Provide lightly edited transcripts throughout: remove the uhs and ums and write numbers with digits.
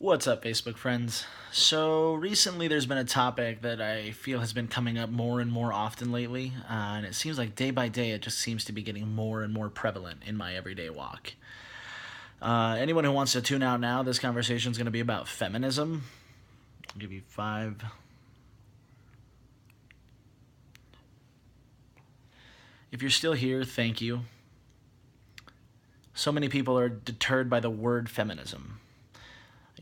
What's up, Facebook friends? So, recently there's been a topic that I feel has been coming up more and more often lately, and it seems like day by day it just seems to be getting more and more prevalent in my everyday walk. Anyone who wants to tune out now, this conversation is going to be about feminism. I'll give you five. If you're still here, thank you. So many people are deterred by the word feminism.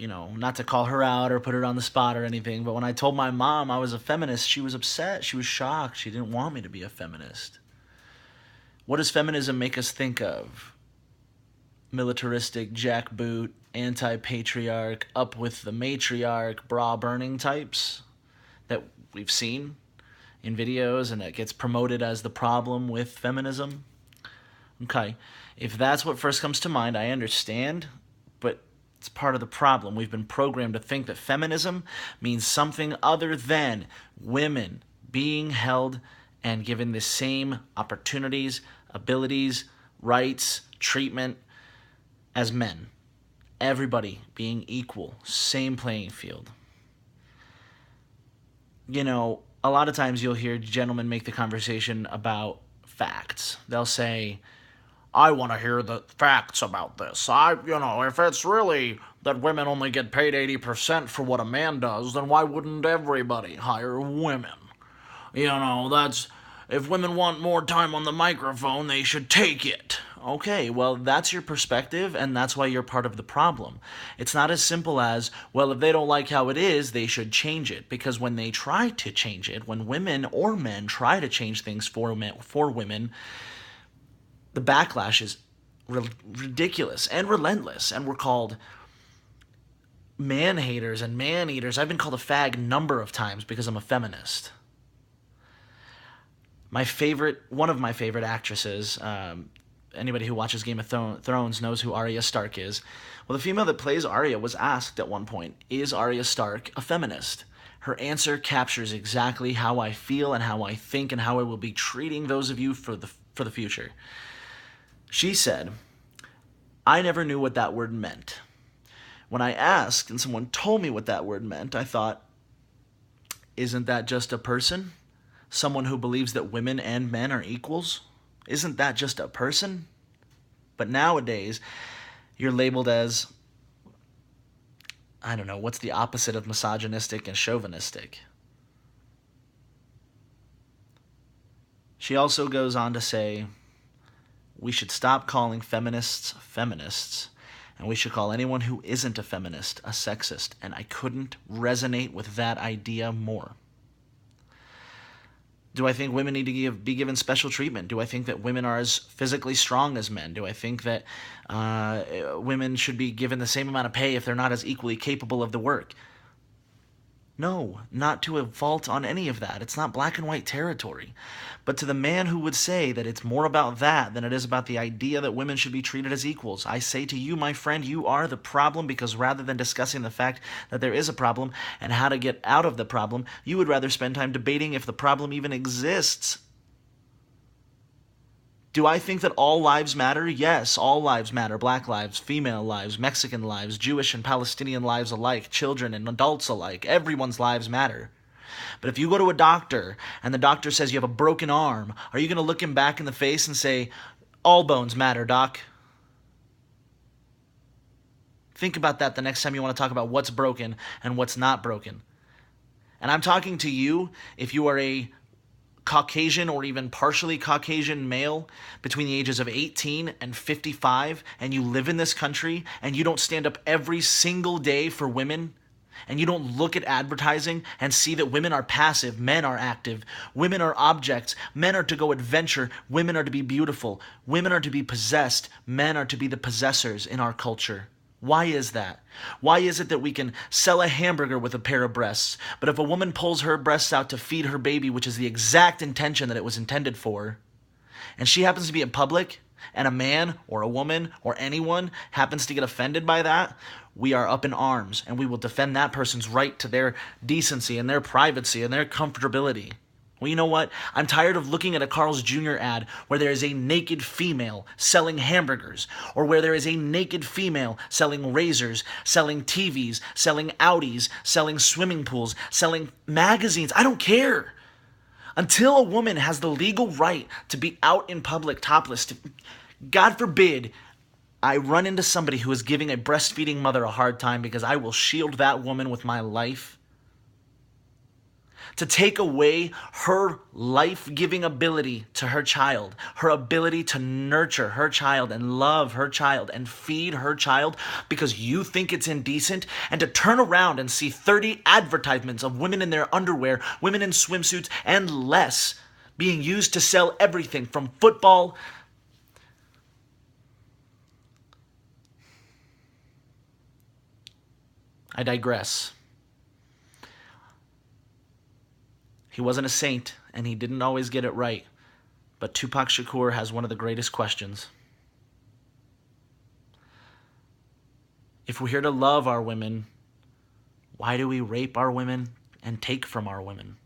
Not to call her out or put her on the spot or anything, but when I told my mom I was a feminist, she was upset. She was shocked. She didn't want me to be a feminist. What does feminism make us think of? Militaristic, jackboot, anti-patriarch, up with the matriarch, bra-burning types that we've seen in videos and that gets promoted as the problem with feminism? Okay, if that's what first comes to mind, I understand, but it's part of the problem. We've been programmed to think that feminism means something other than women being held and given the same opportunities, abilities, rights, treatment as men. Everybody being equal, same playing field. A lot of times you'll hear gentlemen make the conversation about facts. They'll say, I want to hear the facts about this. If it's really that women only get paid 80% for what a man does, then why wouldn't everybody hire women? If women want more time on the microphone, they should take it. Okay, well, that's your perspective, and that's why you're part of the problem. It's not as simple as, well, if they don't like how it is, they should change it. Because when they try to change it, when women or men try to change things for women, the backlash is ridiculous and relentless, and we're called man haters and man eaters. I've been called a fag a number of times because I'm a feminist. One of my favorite actresses, anybody who watches Game of Thrones knows who Arya Stark is. Well, the female that plays Arya was asked at one point, is Arya Stark a feminist? Her answer captures exactly how I feel and how I think and how I will be treating those of you for the future. She said, I never knew what that word meant. When I asked and someone told me what that word meant, I thought, isn't that just a person? Someone who believes that women and men are equals? Isn't that just a person? But nowadays, you're labeled as, I don't know, what's the opposite of misogynistic and chauvinistic? She also goes on to say, we should stop calling feminists feminists, and we should call anyone who isn't a feminist a sexist, and I couldn't resonate with that idea more. Do I think women need to be given special treatment? Do I think that women are as physically strong as men? Do I think that women should be given the same amount of pay if they're not as equally capable of the work? No, not to a fault on any of that. It's not black and white territory. But to the man who would say that it's more about that than it is about the idea that women should be treated as equals, I say to you, my friend, you are the problem, because rather than discussing the fact that there is a problem and how to get out of the problem, you would rather spend time debating if the problem even exists. Do I think that all lives matter? Yes, all lives matter. Black lives, female lives, Mexican lives, Jewish and Palestinian lives alike, children and adults alike. Everyone's lives matter. But if you go to a doctor and the doctor says you have a broken arm, are you going to look him back in the face and say, all bones matter, doc? Think about that the next time you want to talk about what's broken and what's not broken. And I'm talking to you if you are a Caucasian or even partially Caucasian male between the ages of 18 and 55, and you live in this country and you don't stand up every single day for women, and you don't look at advertising and see that women are passive, men are active, women are objects, men are to go adventure, women are to be beautiful, women are to be possessed, men are to be the possessors in our culture. Why is that? Why is it that we can sell a hamburger with a pair of breasts, but if a woman pulls her breasts out to feed her baby, which is the exact intention that it was intended for, and she happens to be in public, and a man or a woman or anyone happens to get offended by that, we are up in arms, and we will defend that person's right to their decency and their privacy and their comfortability. Well, you know what? I'm tired of looking at a Carl's Jr. ad where there is a naked female selling hamburgers, or where there is a naked female selling razors, selling TVs, selling Audis, selling swimming pools, selling magazines. I don't care. Until a woman has the legal right to be out in public topless, God forbid I run into somebody who is giving a breastfeeding mother a hard time, because I will shield that woman with my life. To take away her life-giving ability to her child, her ability to nurture her child and love her child and feed her child because you think it's indecent, and to turn around and see 30 advertisements of women in their underwear, women in swimsuits, and less being used to sell everything from football. I digress. He wasn't a saint, and he didn't always get it right. But Tupac Shakur has one of the greatest questions. If we're here to love our women, why do we rape our women and take from our women?